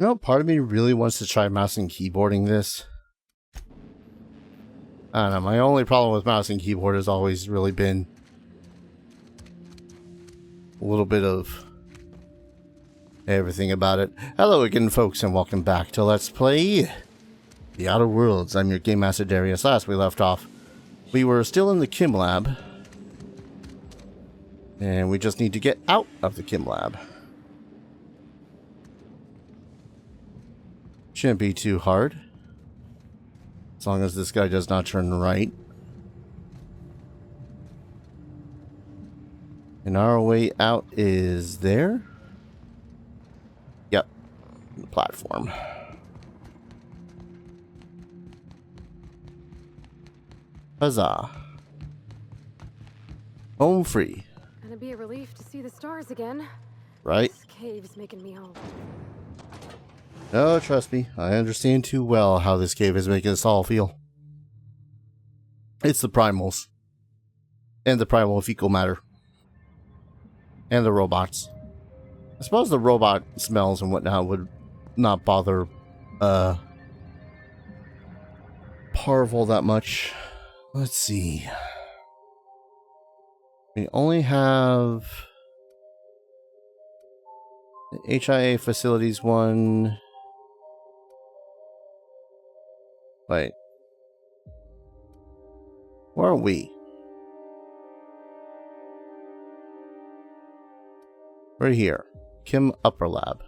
You know, part of me really wants to try mouse and keyboarding this. I don't know, my only problem with mouse and keyboard has always really been a little bit of everything about it. Hello again, folks, and welcome back to Let's Play The Outer Worlds. I'm your Game Master Darius. Last we left off, we were still in the Chem Lab. And we just need to get out of the Chem Lab. Shouldn't be too hard. As long as this guy does not turn right. And our way out is there? Yep. The platform. Huzzah. Home free. Gonna be a relief to see the stars again. Right? This cave's making me home. No, trust me. I understand too well how this cave is making us all feel. It's the primals. And the primal fecal matter. And the robots. I suppose the robot smells and whatnot would not bother Parvel that much. Let's see. We only have the HIA facilities one. Wait. Where are we? We're here. Chem Upper Lab.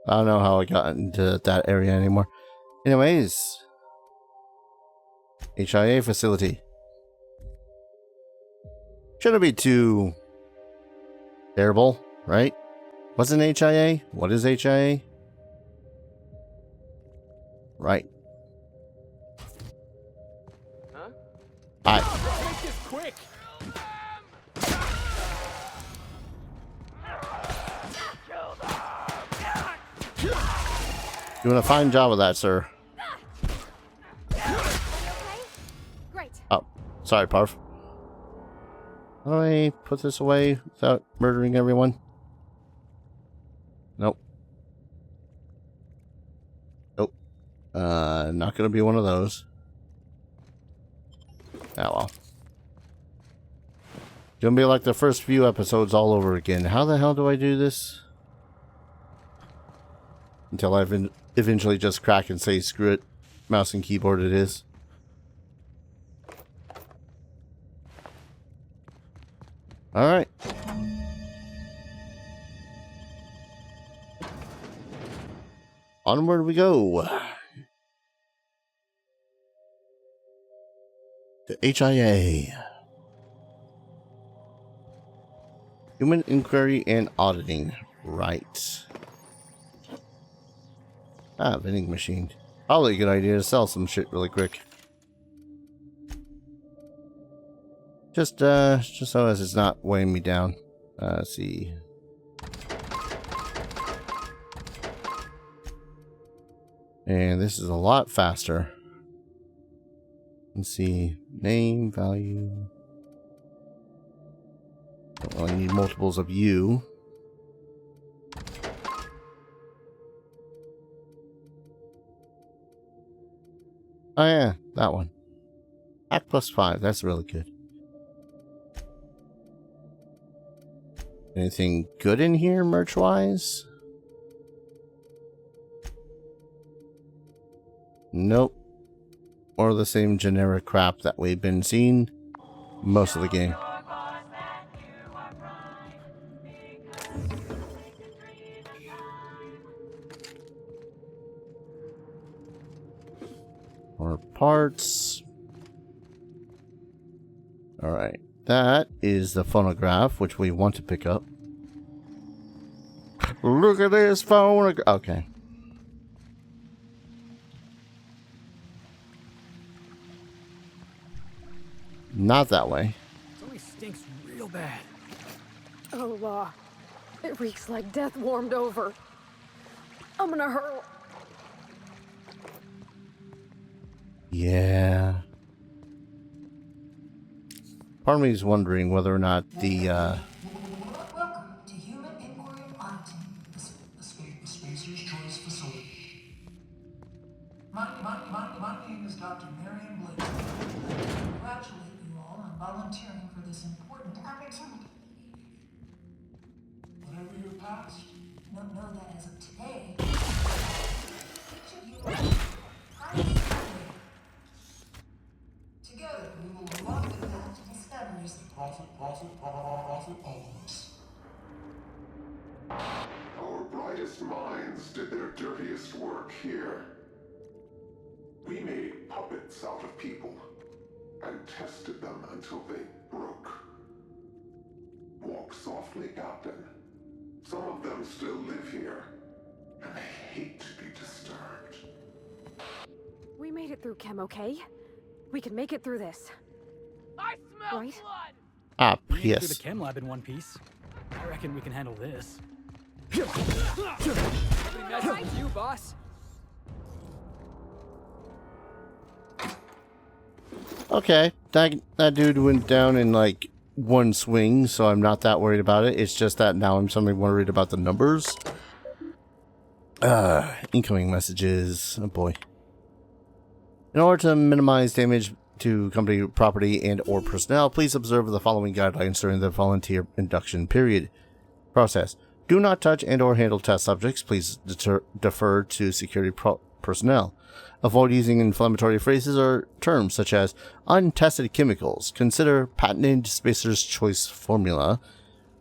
I don't know how I got into that area anymore. Anyways. HIA facility. Shouldn't be too terrible, right? What's an HIA? What is HIA? Right. Huh? Hi. Make this quick. Doing a fine job of that, sir. Great. Oh, sorry, Parv. How do I put this away without murdering everyone? Nope. Nope. Not gonna be one of those. Oh well. Gonna be like the first few episodes all over again. How the hell do I do this? Until I eventually just crack and say, screw it. Mouse and keyboard it is. Alright. Onward we go. To HIA. Human Inquiry and Auditing. Right. Ah, vending machine. Probably a good idea to sell some shit really quick. Just so as it's not weighing me down. Let's see. And this is a lot faster. Let's see. Name, value. Well, I need multiples of you. Oh yeah, that one. Act +5, that's really good. Anything good in here, merch-wise? Nope. Or the same generic crap that we've been seeing most of the game. Or parts. Alright. That is the phonograph, which we want to pick up. Look at this phonograph. Okay. Not that way. It always stinks real bad. Oh, it reeks like death warmed over. I'm gonna hurl. Yeah. Part of me is wondering whether or not the My name is Dr. Marion Blake. I congratulate you all on volunteering for this important opportunity. Whatever your past, know that as of today, each of you are highly celebrated. Together, we will unlock the path to discoveries. Profit always. Our brightest minds did their dirtiest work here. We made puppets out of people and tested them until they broke. Walk softly, Captain. Some of them still live here, and they hate to be disturbed. We made it through, Chem, okay? We can make it through this. I smell Right? blood! Ah, We made it through the yes. chem lab in one piece. I reckon we can handle this. Nobody messes with you, boss. Okay, that dude went down in like one swing, so I'm not that worried about it. It's just that now I'm suddenly worried about the numbers. Incoming messages. Oh boy. In order to minimize damage to company property and or personnel, please observe the following guidelines during the volunteer induction period. Process. Do not touch and or handle test subjects. Please defer to security personnel. Avoid using inflammatory phrases or terms such as untested chemicals. Consider patented Spacer's Choice formula.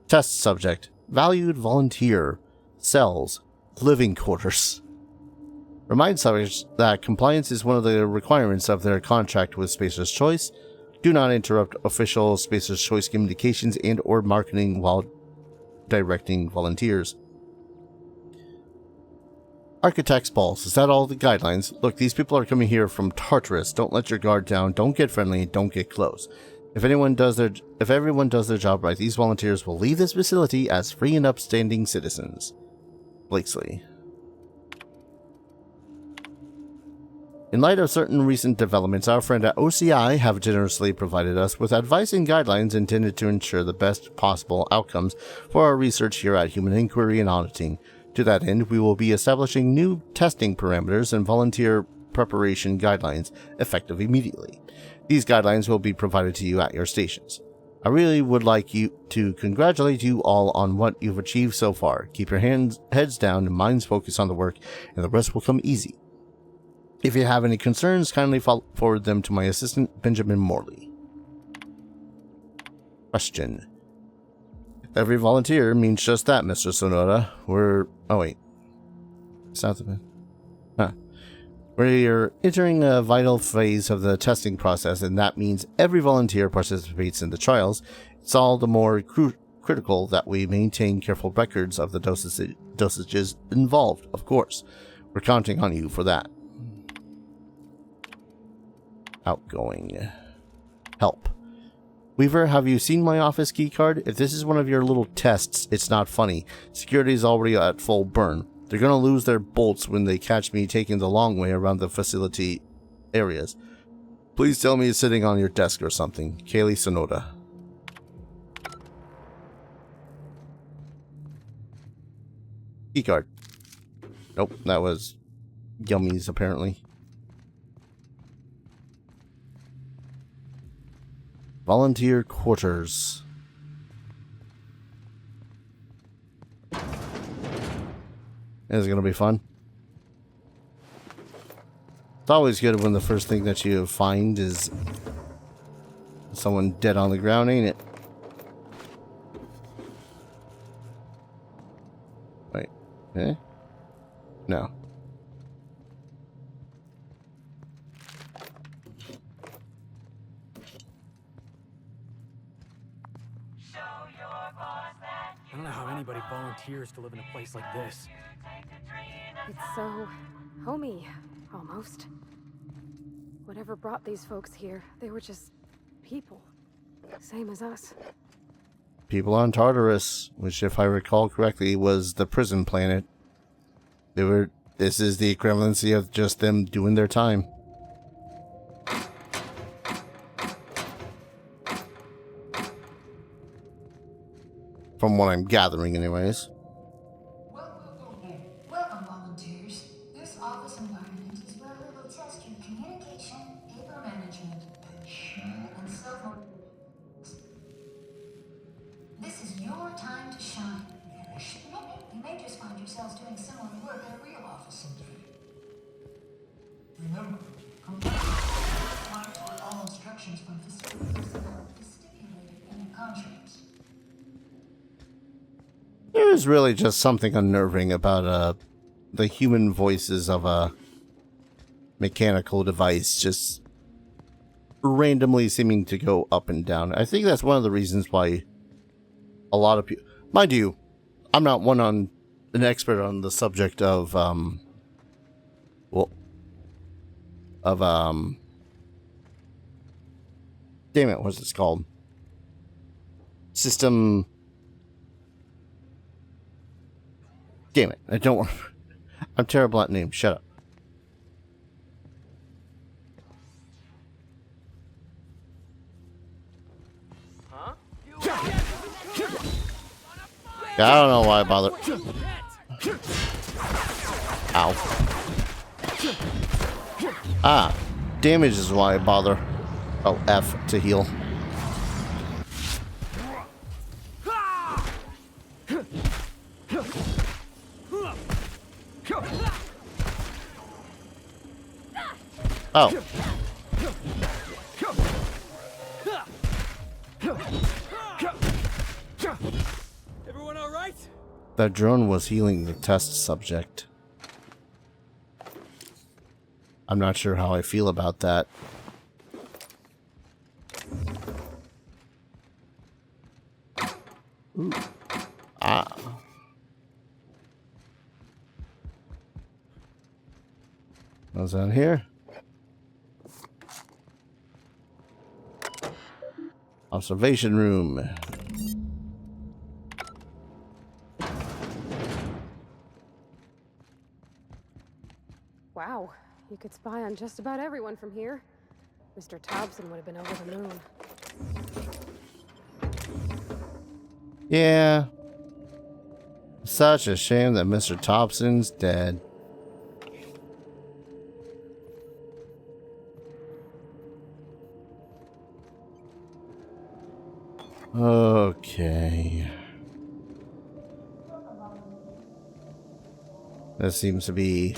Test subject. Valued volunteer. Cells. Living quarters. Remind subjects that compliance is one of the requirements of their contract with Spacer's Choice. Do not interrupt official Spacer's Choice communications and or marketing while directing volunteers. Architect's balls. Is that all the guidelines? Look, these people are coming here from Tartarus. Don't let your guard down. Don't get friendly. Don't get close. If everyone does their job right, these volunteers will leave this facility as free and upstanding citizens. Blakesley. In light of certain recent developments, our friend at OCI have generously provided us with advice and guidelines intended to ensure the best possible outcomes for our research here at Human Inquiry and Auditing. To that end, we will be establishing new testing parameters and volunteer preparation guidelines effective immediately. These guidelines will be provided to you at your stations. I really would like to congratulate you all on what you've achieved so far. Keep your heads down and minds focused on the work, and the rest will come easy. If you have any concerns, kindly forward them to my assistant, Benjamin Morley. Question. Every volunteer means just that, Mr. Sonoda. Oh wait. South of it. Huh. We're entering a vital phase of the testing process, and that means every volunteer participates in the trials. It's all the more critical that we maintain careful records of the dosages involved, of course. We're counting on you for that. Outgoing. Help. Weaver, have you seen my office key card? If this is one of your little tests, it's not funny. Security is already at full burn. They're gonna lose their bolts when they catch me taking the long way around the facility areas. Please tell me it's sitting on your desk or something. Kaylee Sonoda. Key card. Nope, that was Yummies apparently. Volunteer quarters. This is going to be fun. It's always good when the first thing that you find is someone dead on the ground, ain't it? Wait. Eh? No. I don't know how anybody volunteers to live in a place like this. It's so homey, almost. Whatever brought these folks here, they were just people. Same as us. People on Tartarus, which if I recall correctly was the prison planet. This is the equivalency of just them doing their time. From what I'm gathering anyways. Welcome, volunteers. This office environment is relatively your time to shine. You may just find yourselves doing similar work in a real office someday. Remember, compliance with all instructions from facility personnel is stipulated in your contracts. There is really just something unnerving about the human voices of a mechanical device just randomly seeming to go up and down. I think that's one of the reasons why a lot of people, mind you, I'm not an expert on the subject of damn it, what's this called? System. Damn it, I'm terrible at names. Shut up. Yeah, I don't know why I bother. Ow. Ah, damage is why I bother. Oh, F to heal. Oh. Everyone all right? That drone was healing the test subject. I'm not sure how I feel about that. Ooh. Ah. What's that here? Observation room. Wow, you could spy on just about everyone from here. Mr. Thompson would have been over the moon. Yeah. Such a shame that Mr. Thompson's dead. Okay. This seems to be...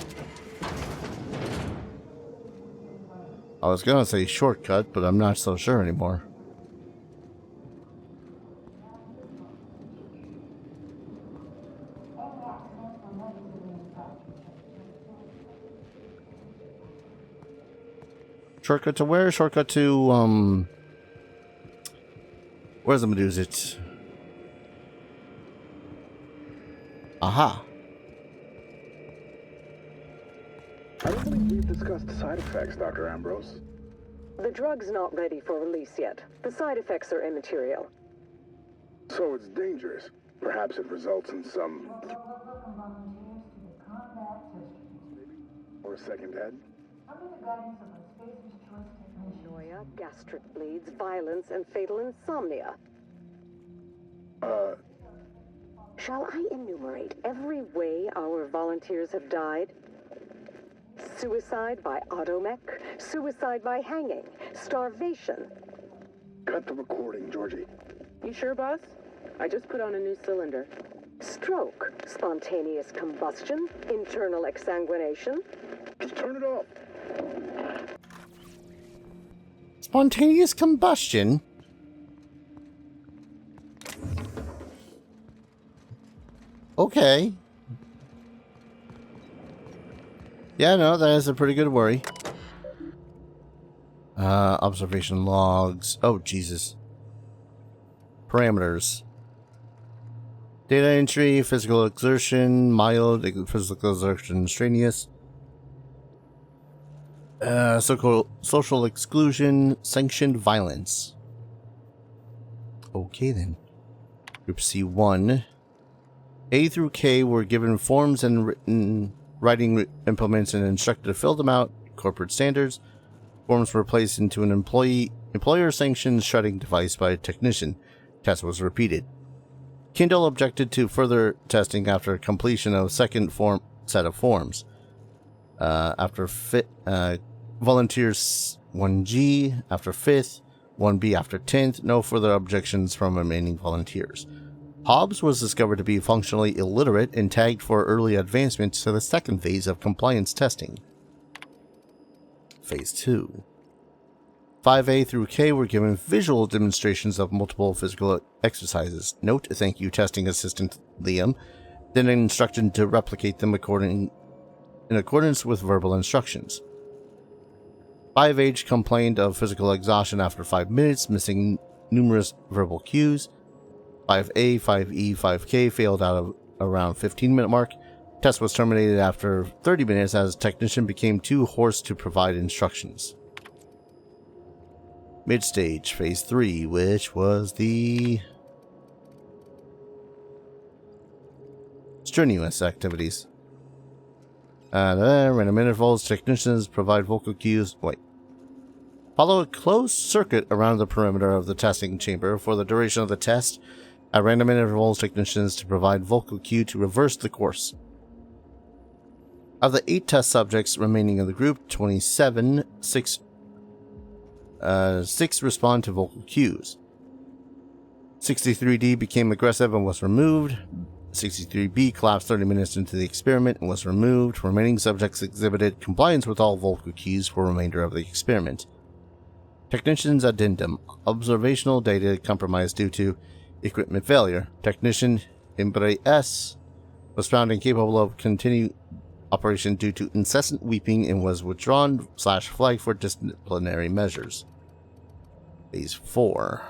I was gonna say shortcut, but I'm not so sure anymore. Shortcut to where? Shortcut to, where's the Medusa? Aha. I don't think we've discussed side effects, Dr. Ambrose. The drug's not ready for release yet. The side effects are immaterial. So it's dangerous. Perhaps it results in some... or a second head? Paranoia, gastric bleeds, violence, and fatal insomnia. Shall I enumerate every way our volunteers have died? Suicide by automech, suicide by hanging, starvation. Cut the recording, Georgie. You sure, boss? I just put on a new cylinder. Stroke, spontaneous combustion, internal exsanguination. Just turn it off. Spontaneous combustion? Okay. Yeah, no, that is a pretty good worry. Observation logs. Oh, Jesus. Parameters. Data entry, physical exertion, mild, physical exertion, strenuous. Social exclusion, sanctioned violence. Okay then. Group C1. A through K were given forms and writing implements and instructed to fill them out. Corporate standards. Forms were placed into an employer-sanctioned shredding device by a technician. Test was repeated. Kindle objected to further testing after completion of second set of forms. After volunteers 1G after 5th, 1B after 10th. No further objections from remaining volunteers. Hobbs was discovered to be functionally illiterate and tagged for early advancement to the second phase of compliance testing. Phase 2. 5A through K were given visual demonstrations of multiple physical exercises. Note, thank you, testing assistant Liam, then instructed to replicate them in accordance with verbal instructions. 5H complained of physical exhaustion after 5 minutes, missing numerous verbal cues. 5A, 5E, 5K failed out of around 15-minute mark. Test was terminated after 30 minutes as technician became too hoarse to provide instructions. Mid-stage, phase 3, which was the strenuous activities. Random intervals, technicians provide vocal cues. Follow a closed circuit around the perimeter of the testing chamber for the duration of the test. At random intervals, technicians to provide vocal cue to reverse the course. Of the 8 test subjects remaining in the group, 6 respond to vocal cues. 63D became aggressive and was removed. 63B collapsed 30 minutes into the experiment and was removed. Remaining subjects exhibited compliance with all vocal cues for the remainder of the experiment. Technician's addendum. Observational data compromised due to equipment failure. Technician Imbre S was found incapable of continued operation due to incessant weeping and was withdrawn/flagged for disciplinary measures. Phase 4.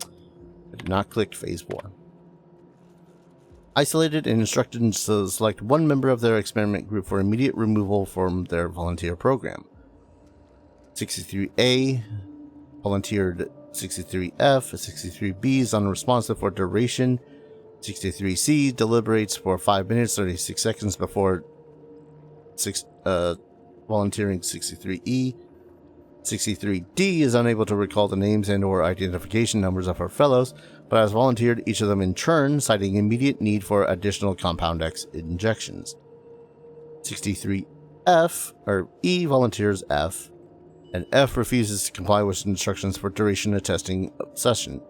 I did not click Phase 4. Isolated and instructed to select one member of their experiment group for immediate removal from their volunteer program. 63A volunteered 63F, 63B is unresponsive for duration, 63C deliberates for 5 minutes 36 seconds before volunteering 63E. 63D is unable to recall the names and or identification numbers of her fellows, but has volunteered each of them in turn, citing immediate need for additional Compound X injections. 63F, or E volunteers F, and F refuses to comply with instructions for duration of testing session.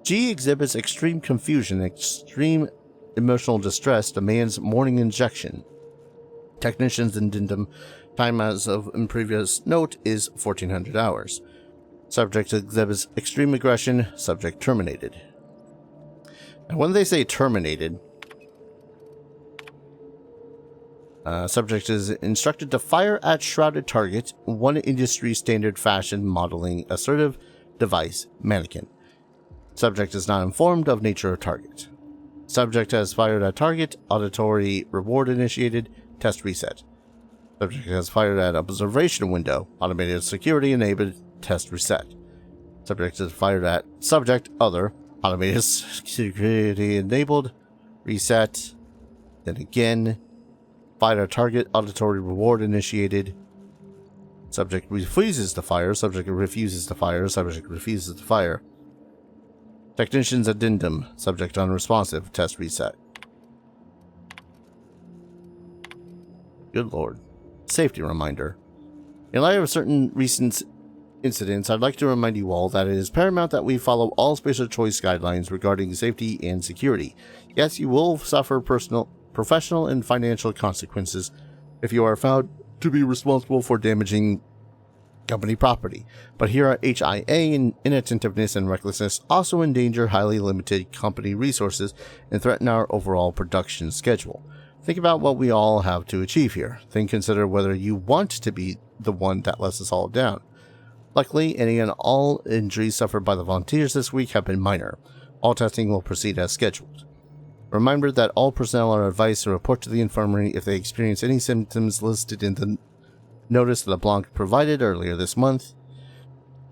G exhibits extreme confusion and extreme emotional distress, demands morning injection. Technician's addendum time as of in previous note is 1400 hours. Subject exhibits extreme aggression, subject terminated. And when they say terminated, subject is instructed to fire at shrouded target, one industry standard fashion modeling assertive device mannequin. Subject is not informed of nature of target. Subject has fired at target, auditory reward initiated, test reset. Subject has fired at observation window, automated security enabled, test reset. Subject has fired at subject, other, automated security enabled, reset. Then again, fired at target, auditory reward initiated. Subject refuses to fire, subject refuses to fire, subject refuses to fire. Technician's addendum, subject unresponsive, test reset. Good lord. Safety reminder. In light of certain recent incidents, I'd like to remind you all that it is paramount that we follow all special choice guidelines regarding safety and security. Yes, you will suffer professional and financial consequences if you are found to be responsible for damaging company property, but here at HIA, inattentiveness and recklessness also endanger highly limited company resources and threaten our overall production schedule. Think about what we all have to achieve here. Then consider whether you want to be the one that lets us all down. Luckily, any and all injuries suffered by the volunteers this week have been minor. All testing will proceed as scheduled. Remember that all personnel are advised to report to the infirmary if they experience any symptoms listed in the notice that LeBlanc provided earlier this month.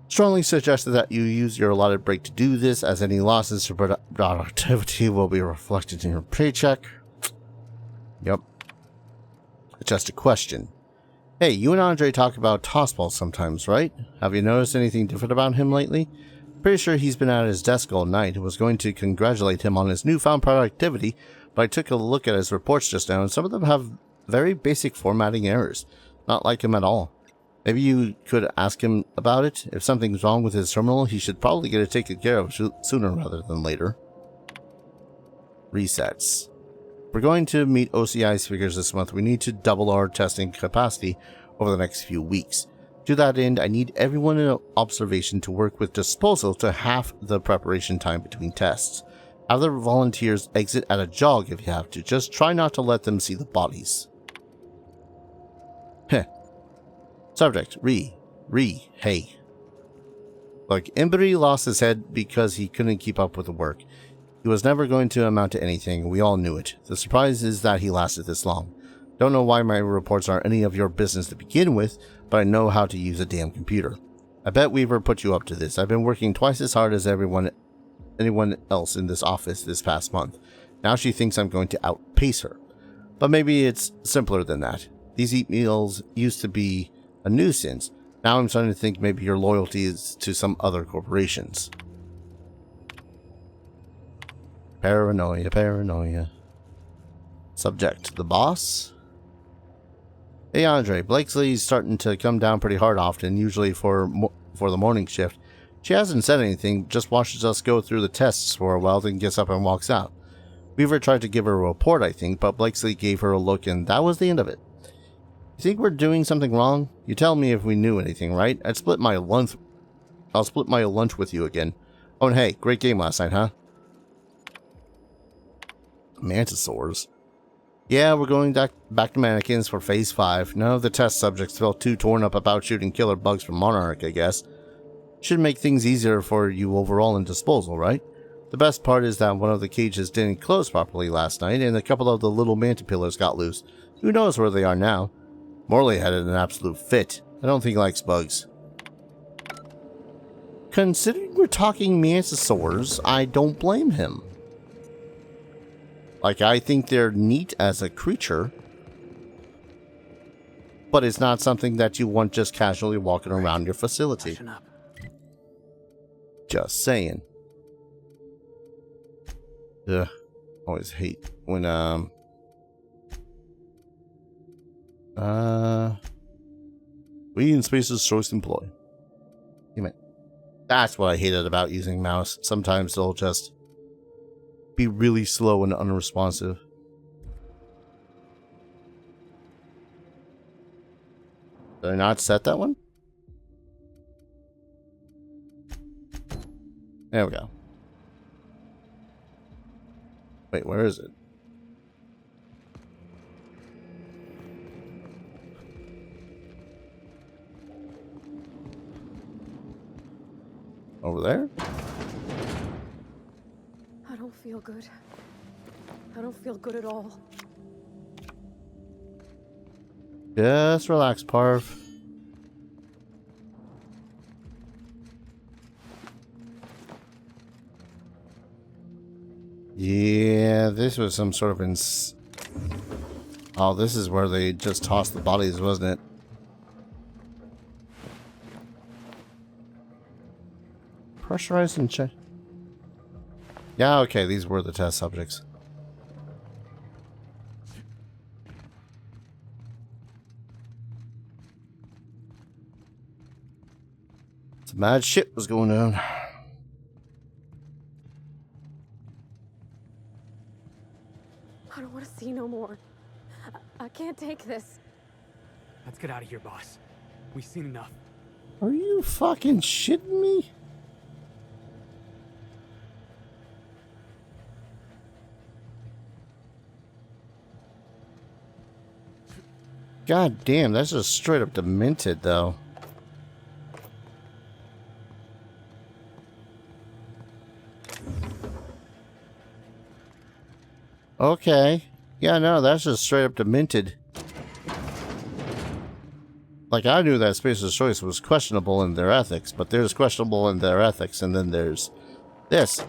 Strongly suggested that you use your allotted break to do this, as any losses to productivity will be reflected in your paycheck. Yep. Just a question. Hey, you and Andre talk about tossballs sometimes, right? Have you noticed anything different about him lately? Pretty sure he's been at his desk all night and was going to congratulate him on his newfound productivity, but I took a look at his reports just now and some of them have very basic formatting errors. Not like him at all. Maybe you could ask him about it. If something's wrong with his terminal, he should probably get it taken care of sooner rather than later. resets. If we're going to meet OCI's figures this month, we need to double our testing capacity over the next few weeks. To that end, I need everyone in observation to work with disposal to half the preparation time between tests. Have the volunteers exit at a jog if you have to. Just try not to let them see the bodies. Heh. Subject, hey. Look, Embry lost his head because he couldn't keep up with the work. He was never going to amount to anything, we all knew it. The surprise is that he lasted this long. Don't know why my reports aren't any of your business to begin with, but I know how to use a damn computer. I bet Weaver put you up to this. I've been working twice as hard as anyone else in this office this past month. Now she thinks I'm going to outpace her. But maybe it's simpler than that. These eat meals used to be a nuisance. Now I'm starting to think maybe your loyalty is to some other corporations. Paranoia. Subject, the boss? Hey Andre, Blakesley's starting to come down pretty hard often, usually for the morning shift. She hasn't said anything, just watches us go through the tests for a while, then gets up and walks out. Weaver tried to give her a report, I think, but Blakesley gave her a look and that was the end of it. You think we're doing something wrong? You tell me if we knew anything, right? I'll split my lunch with you again. Oh, and hey, great game last night, huh? Mantisaurs. Yeah, we're going back to mannequins for Phase 5. None of the test subjects felt too torn up about shooting killer bugs from Monarch, I guess. Should make things easier for you overall in disposal, right? The best part is that one of the cages didn't close properly last night, and a couple of the little mantipillars got loose. Who knows where they are now? Morley had an absolute fit. I don't think he likes bugs. Considering we're talking mantisaurs, I don't blame him. Like, I think they're neat as a creature, but it's not something that you want just casually walking around your facility. Just saying. Ugh. Always hate when, we in Space's choice employ. Damn it. That's what I hated about using mouse. Sometimes they'll just be really slow and unresponsive. Did I not set that one? There we go. Wait, where is it? Over there? I don't feel good. I don't feel good at all. Just relax, Parv. Yeah, this was some sort of oh, this is where they just tossed the bodies, wasn't it? Pressurized and check. Yeah, okay, these were the test subjects. Some mad shit was going on. I don't want to see no more. I can't take this. Let's get out of here, boss. We've seen enough. Are you fucking shitting me? God damn, that's just straight up demented, though. Okay. Yeah, no, that's just straight up demented. Like, I knew that Spacer's Choice was questionable in their ethics, but there's questionable in their ethics, and then there's this.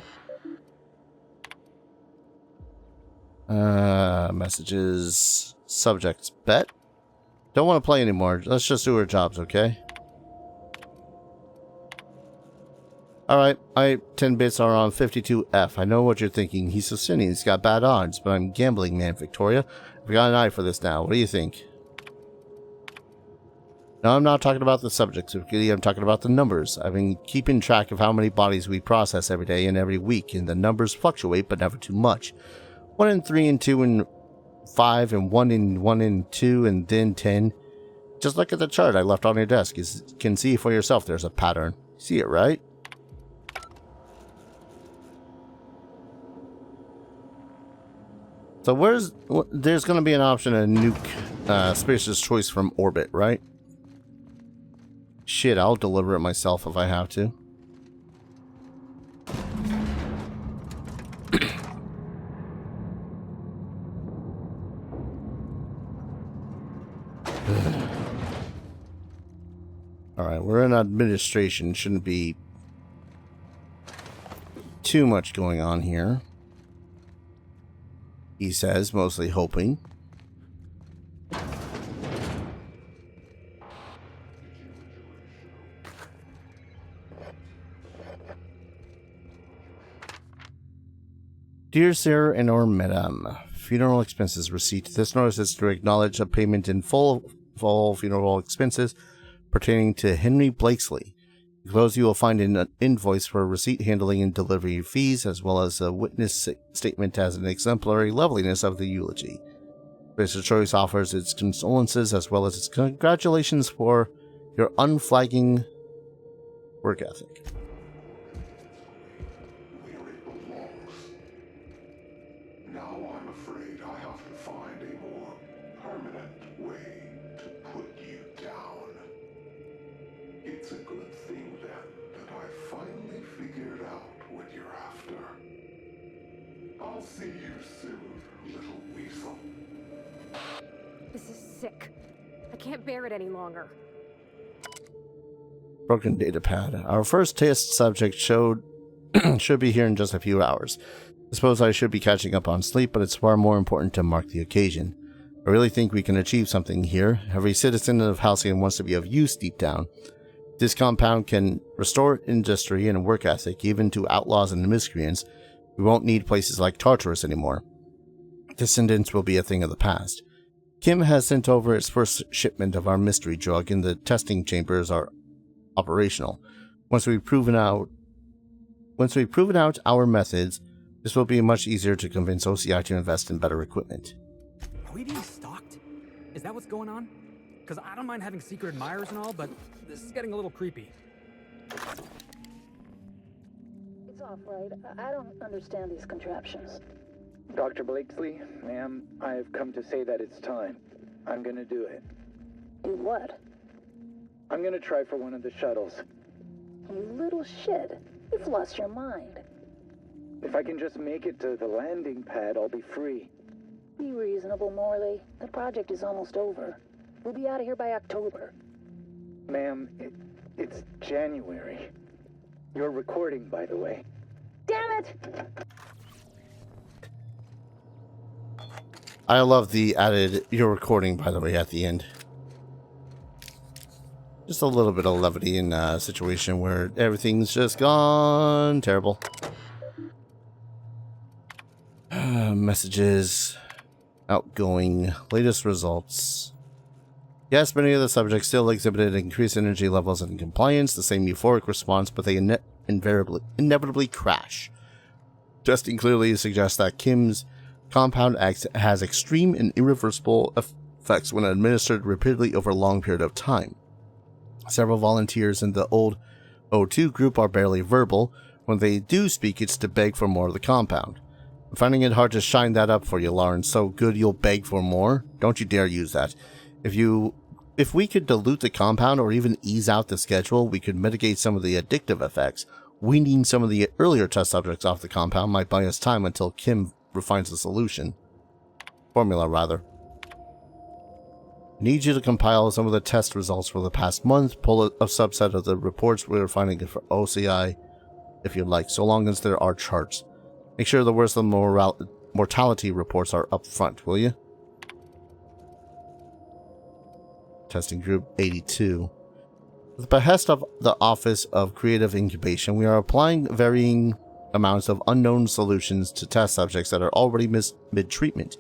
Messages. Subjects. Bet. Don't want to play anymore. Let's just do our jobs, okay? Alright, 10 bits are on 52F. I know what you're thinking. He's so skinny, he's got bad odds, but I'm gambling, man, Victoria. I've got an eye for this now. What do you think? No, I'm not talking about the subjects, I'm talking about the numbers. I've been keeping track of how many bodies we process every day and every week, and the numbers fluctuate, but never too much. 1 in 3 and 2 and 5 and 1 in 1 and 2 and then 10. Just look at the chart I left on your desk. You can see for yourself there's a pattern. See it, right? So there's going to be an option to nuke Spacer's Choice from orbit, right? Shit, I'll deliver it myself if I have to. Alright, we're in administration. Shouldn't be too much going on here. He says, mostly hoping. Dear Sir and or Madam, funeral expenses receipt. This notice is to acknowledge a payment in full of all funeral expenses pertaining to Henry Blakesley. Enclosed you will find an invoice for receipt, handling, and delivery fees, as well as a witness statement as an exemplary loveliness of the eulogy. Spacer Choice offers its condolences as well as its congratulations for your unflagging work ethic. Where it belongs. Now I'm afraid I have to find a more permanent way to put you down. It's a good thing then that I finally figured out what you're after. I'll see you soon, little weasel. This is sick. I can't bear it any longer. Broken data pad. Our first test subject should be here in just a few hours. I suppose I should be catching up on sleep, but it's far more important to mark the occasion. I really think we can achieve something here. Every citizen of Halcyon wants to be of use deep down. This compound can restore industry and work ethic even to outlaws and miscreants. We won't need places like Tartarus anymore. Descendants will be a thing of the past. Kim has sent over its first shipment of our mystery drug, and the testing chambers are operational. Once we've proven out our methods, this will be much easier to convince OCI to invest in better equipment. Are we being stalked? Is that what's going on? Because I don't mind having secret admirers and all, but this is getting a little creepy. It's off, right? I don't understand these contraptions. Dr. Blakesley, ma'am, I've come to say that it's time. I'm gonna do it. Do what? I'm gonna try for one of the shuttles. You little shit. You've lost your mind. If I can just make it to the landing pad, I'll be free. Be reasonable, Morley. The project is almost over. We'll be out of here by October. Ma'am, it's January. You're recording, by the way. Damn it! I love the added "you're recording," by the way, at the end. Just a little bit of levity in a situation where everything's just gone terrible. Messages. Outgoing. Latest results. Yes, many of the subjects still exhibited increased energy levels and compliance, the same euphoric response, but they inevitably crash. Testing clearly suggests that Kim's Compound X has extreme and irreversible effects when administered repeatedly over a long period of time. Several volunteers in the old O2 group are barely verbal. When they do speak, it's to beg for more of the compound. I'm finding it hard to shine that up for you, Lauren. So good you'll beg for more? Don't you dare use that. If we could dilute the compound or even ease out the schedule, we could mitigate some of the addictive effects. Weaning some of the earlier test subjects off the compound might buy us time until Kim refines the solution. Formula, rather. Need you to compile some of the test results for the past month, pull a subset of the reports we're finding for OCI, if you'd like, so long as there are charts. Make sure the worst of the mortality reports are up front, will you? Testing Group 82. At the behest of the Office of Creative Incubation, we are applying varying amounts of unknown solutions to test subjects that are already mid-treatment.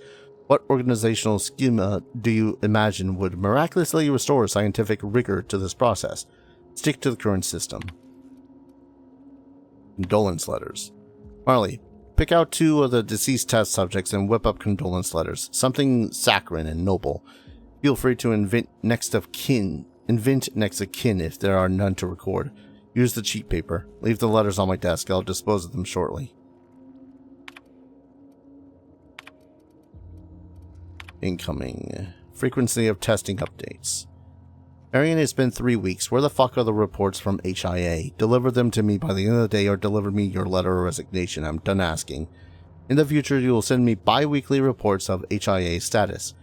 What organizational schema do you imagine would miraculously restore scientific rigor to this process? Stick to the current system. Condolence letters. Marley, Pick out 2 of the deceased test subjects and whip up condolence letters. Something saccharine and noble. Feel free to invent next of kin if there are none to record. Use the cheat paper. Leave the letters on my desk. I'll dispose of them shortly. Incoming. Frequency of testing updates. Marion, it's been 3 weeks. Where the fuck are the reports from HIA? Deliver them to me by the end of the day or deliver me your letter of resignation. I'm done asking. In the future, you will send me bi-weekly reports of HIA status.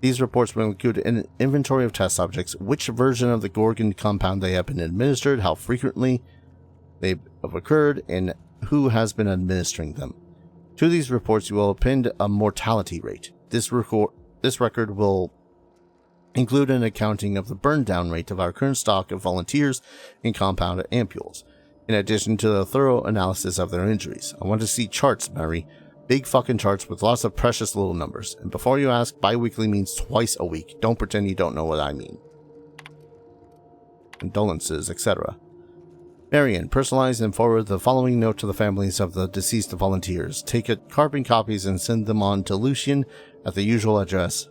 These reports will include an inventory of test subjects, which version of the Gorgon compound they have been administered, how frequently they have occurred, and who has been administering them. To these reports, you will append a mortality rate. This record will include an accounting of the burn-down rate of our current stock of volunteers and compound ampules, in addition to the thorough analysis of their injuries. I want to see charts, Mary. Big fucking charts with lots of precious little numbers. And before you ask, bi-weekly means twice a week. Don't pretend you don't know what I mean. Condolences, etc. Marion, personalize and forward the following note to the families of the deceased volunteers. Take carbon copies and send them on to Lucian at the usual address.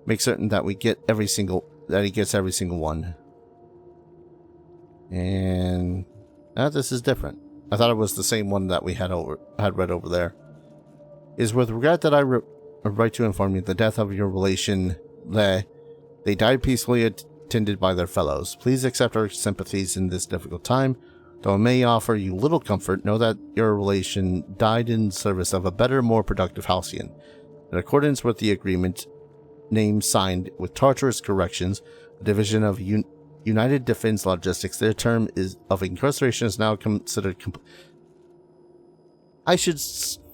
Make certain that he gets every single one. And this is different. I thought it was the same one that we had read over there. It is with regret that I write to inform you the death of your relation, Le. They died peacefully attended by their fellows. Please accept our sympathies in this difficult time. Though it may offer you little comfort, know that your relation died in service of a better, more productive Halcyon. In accordance with the agreement, name signed with torturous corrections, a division of United Defense Logistics, their term of incarceration is now considered complete. I should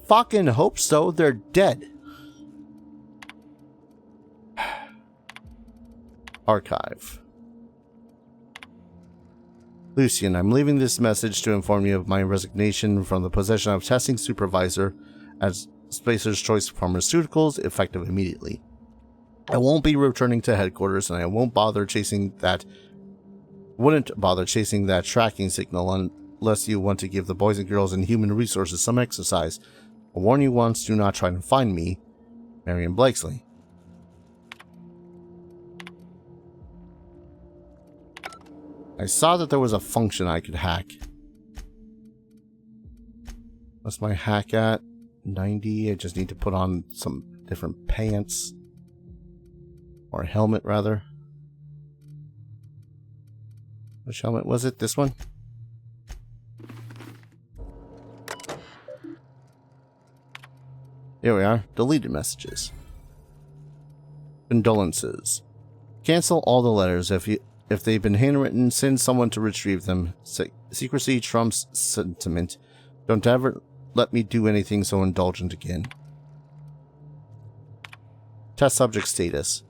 fucking hope so. They're dead. Archive. Lucian, I'm leaving this message to inform you of my resignation from the position of testing supervisor at Spacer's Choice Pharmaceuticals, effective immediately. I won't be returning to headquarters, and I wouldn't bother chasing that tracking signal unless you want to give the boys and girls in human resources some exercise. I'll warn you once, do not try to find me. Marion Blakesley. I saw that there was a function I could hack. What's my hack at? 90. I just need to put on some different pants. Or a helmet, rather. Which helmet was it? This one? Here we are. Deleted messages. Condolences. Cancel all the letters. If they've been handwritten, send someone to retrieve them. Secrecy trumps sentiment. Don't ever let me do anything so indulgent again. Test subject status.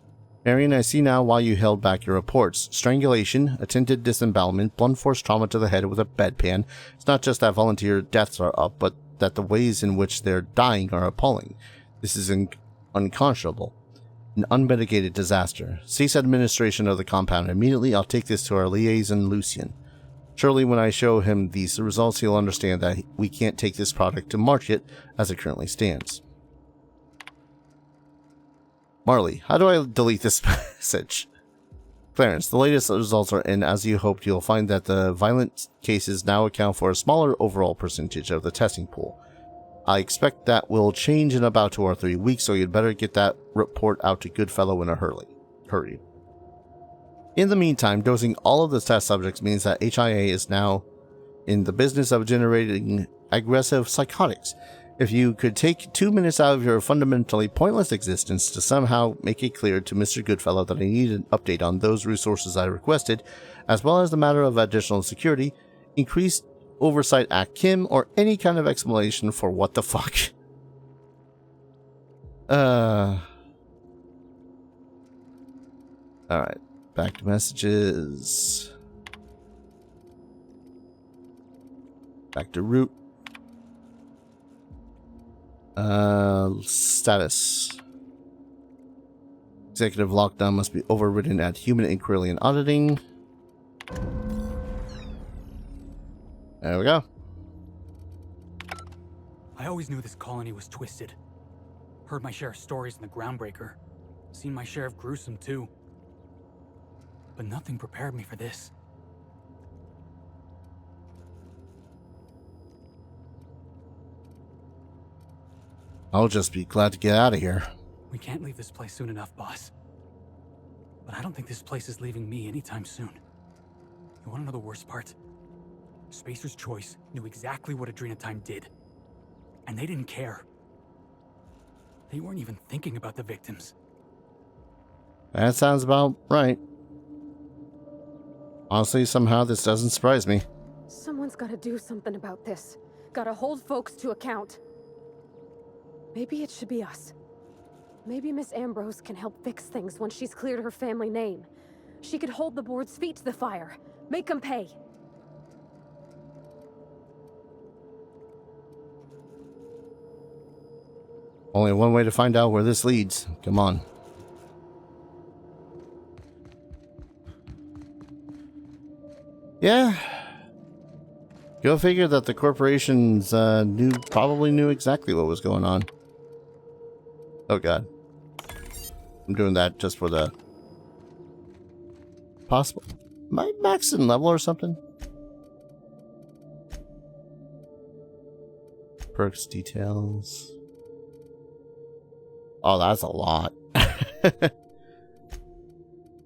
Marion, I see now why you held back your reports. Strangulation, attempted disembowelment, blunt force trauma to the head with a bedpan. It's not just that volunteer deaths are up, but that the ways in which they're dying are appalling. This is unconscionable. An unmitigated disaster. Cease administration of the compound immediately. I'll take this to our liaison, Lucian. Surely when I show him these results, he'll understand that we can't take this product to market as it currently stands. Marley, how do I delete this message? Clarence, the latest results are in. As you hoped, you'll find that the violent cases now account for a smaller overall percentage of the testing pool. I expect that will change in about 2 or 3 weeks, so you'd better get that report out to Goodfellow in a hurry. In the meantime, dosing all of the test subjects means that HIA is now in the business of generating aggressive psychotics. If you could take 2 minutes out of your fundamentally pointless existence to somehow make it clear to Mr. Goodfellow that I need an update on those resources I requested, as well as the matter of additional security, increased oversight at Kim, or any kind of explanation for what the fuck. Alright, back to messages. Back to root. Status. Executive lockdown must be overridden at human inquiry and auditing. There we go. always knew this colony was twisted. Heard my share of stories in the Groundbreaker. Seen my share of gruesome too. But nothing prepared me for this. I'll just be glad to get out of here. We can't leave this place soon enough, boss. But I don't think this place is leaving me anytime soon. You wanna know the worst part? Spacer's Choice knew exactly what Adrenatime did. And they didn't care. They weren't even thinking about the victims. That sounds about right. Honestly, somehow this doesn't surprise me. Someone's gotta do something about this. Gotta hold folks to account. Maybe it should be us. Maybe Miss Ambrose can help fix things once she's cleared her family name. She could hold the board's feet to the fire. Make them pay. Only one way to find out where this leads. Come on. Yeah. Go figure that the corporations probably knew exactly what was going on. Oh god. I'm doing that just for the possible. Am I maxed in level or something? Perks details. Oh, that's a lot.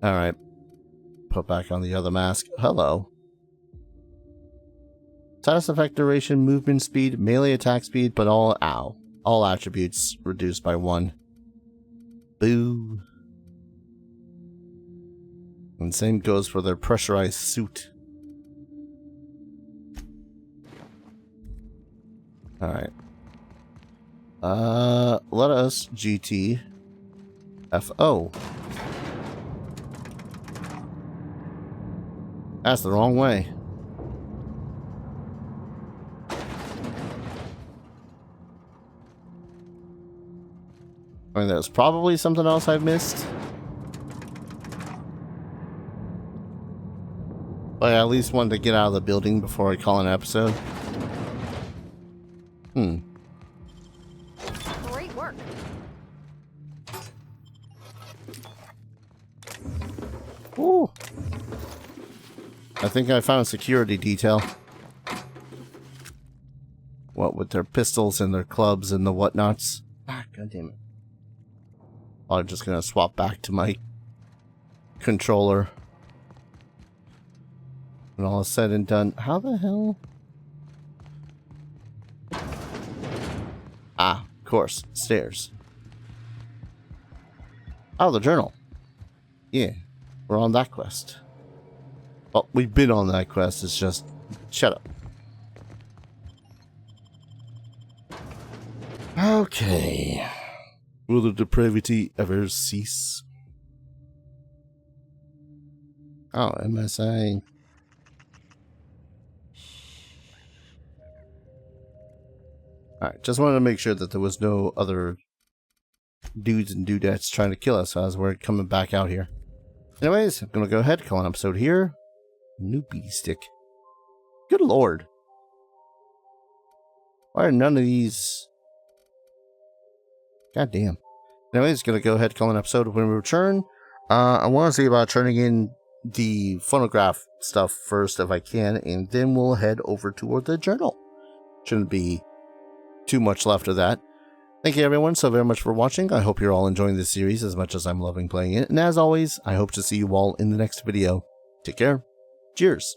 Alright. Put back on the other mask. Hello. Status effect duration, movement speed, melee attack speed, but all attributes reduced by 1. Boo. And same goes for their pressurized suit. Alright. Let us GTFO. That's the wrong way. I mean, there's probably something else I've missed. But I at least wanted to get out of the building before I call an episode. Great work. Ooh. I think I found a security detail. What with their pistols and their clubs and the whatnots. Ah, god damn it. I'm just gonna swap back to my controller. When all is said and done, how the hell? Ah, of course, stairs. Oh, the journal. Yeah, we're on that quest. Well, we've been on that quest, it's just... Shut up. Okay. Will the depravity ever cease? Oh, MSI. Alright, just wanted to make sure that there was no other dudes and dudettes trying to kill us as we're coming back out here. Anyways, I'm gonna go ahead, call an episode here. Newbie stick. Good lord. Why are none of these... God damn. Anyways, gonna go ahead, call an episode when we return. I want to see about turning in the phonograph stuff first if I can, and then we'll head over toward the journal. Shouldn't be too much left of that. Thank you everyone so very much for watching. I hope you're all enjoying this series as much as I'm loving playing it. And as always, I hope to see you all in the next video. Take care. Cheers.